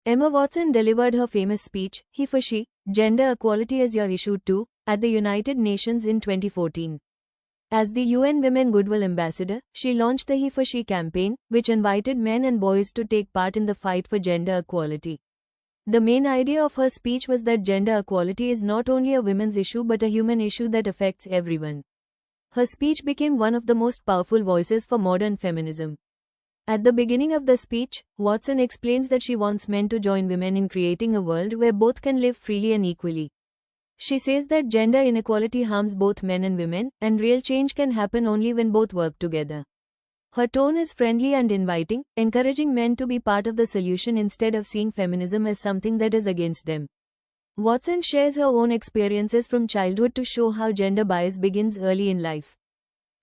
Emma Watson delivered her famous speech, He for She, Gender Equality is Your Issue Too, at the United Nations in 2014. As the UN Women Goodwill Ambassador, she launched the He for She campaign, which invited men and boys to take part in the fight for gender equality. The main idea of her speech was that gender equality is not only a women's issue but a human issue that affects everyone. Her speech became one of the most powerful voices for modern feminism. At the beginning of the speech, Watson explains that she wants men to join women in creating a world where both can live freely and equally. She says that gender inequality harms both men and women, and real change can happen only when both work together. Her tone is friendly and inviting, encouraging men to be part of the solution instead of seeing feminism as something that is against them. Watson shares her own experiences from childhood to show how gender bias begins early in life.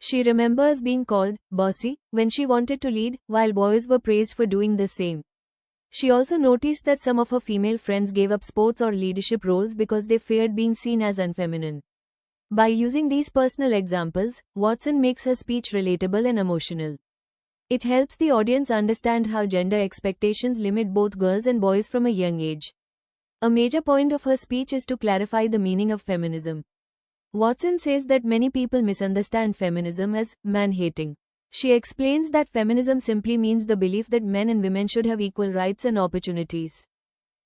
She remembers being called bossy when she wanted to lead, while boys were praised for doing the same. She also noticed that some of her female friends gave up sports or leadership roles because they feared being seen as unfeminine. By using these personal examples, Watson makes her speech relatable and emotional. It helps the audience understand how gender expectations limit both girls and boys from a young age. A major point of her speech is to clarify the meaning of feminism. Watson says that many people misunderstand feminism as man-hating. She explains that feminism simply means the belief that men and women should have equal rights and opportunities.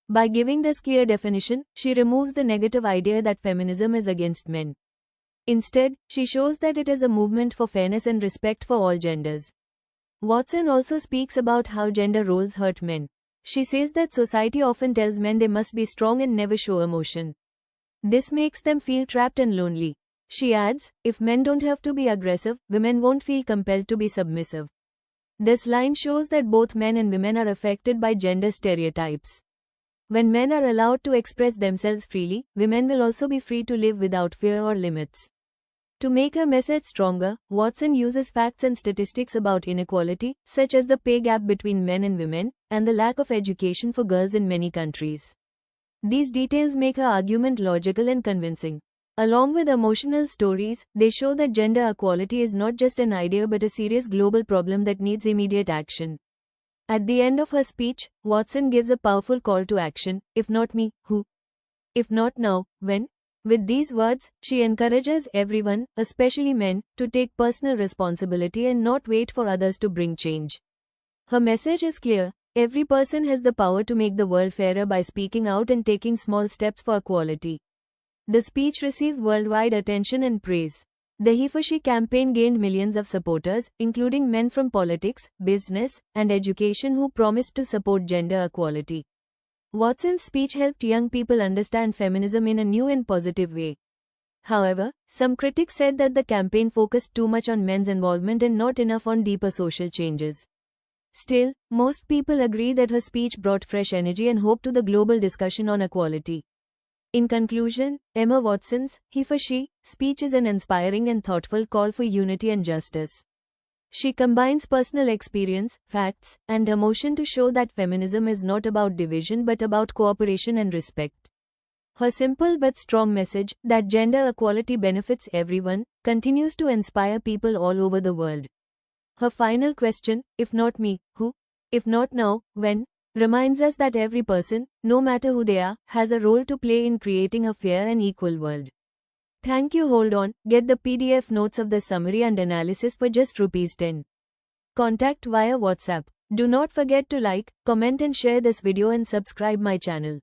By giving this clear definition, she removes the negative idea that feminism is against men. Instead, she shows that it is a movement for fairness and respect for all genders. Watson also speaks about how gender roles hurt men. She says that society often tells men they must be strong and never show emotion. This makes them feel trapped and lonely. She adds, if men don't have to be aggressive, women won't feel compelled to be submissive. This line shows that both men and women are affected by gender stereotypes. When men are allowed to express themselves freely, women will also be free to live without fear or limits. To make her message stronger, Watson uses facts and statistics about inequality, such as the pay gap between men and women, and the lack of education for girls in many countries. These details make her argument logical and convincing. Along with emotional stories, they show that gender equality is not just an idea but a serious global problem that needs immediate action. At the end of her speech, Watson gives a powerful call to action, if not me, who? If not now, when? With these words, she encourages everyone, especially men, to take personal responsibility and not wait for others to bring change. Her message is clear: every person has the power to make the world fairer by speaking out and taking small steps for equality. The speech received worldwide attention and praise. The He for She campaign gained millions of supporters, including men from politics, business, and education who promised to support gender equality. Watson's speech helped young people understand feminism in a new and positive way. However, some critics said that the campaign focused too much on men's involvement and not enough on deeper social changes. Still, most people agree that her speech brought fresh energy and hope to the global discussion on equality. In conclusion, Emma Watson's He for She speech is an inspiring and thoughtful call for unity and justice. She combines personal experience, facts, and emotion to show that feminism is not about division but about cooperation and respect. Her simple but strong message, that gender equality benefits everyone, continues to inspire people all over the world. Her final question, if not me, who? If not now, when? Reminds us that every person, no matter who they are, has a role to play in creating a fair and equal world. Thank you. Hold on, get the PDF notes of the summary and analysis for just ₹10. Contact via WhatsApp. Do not forget to like, comment and share this video and subscribe my channel.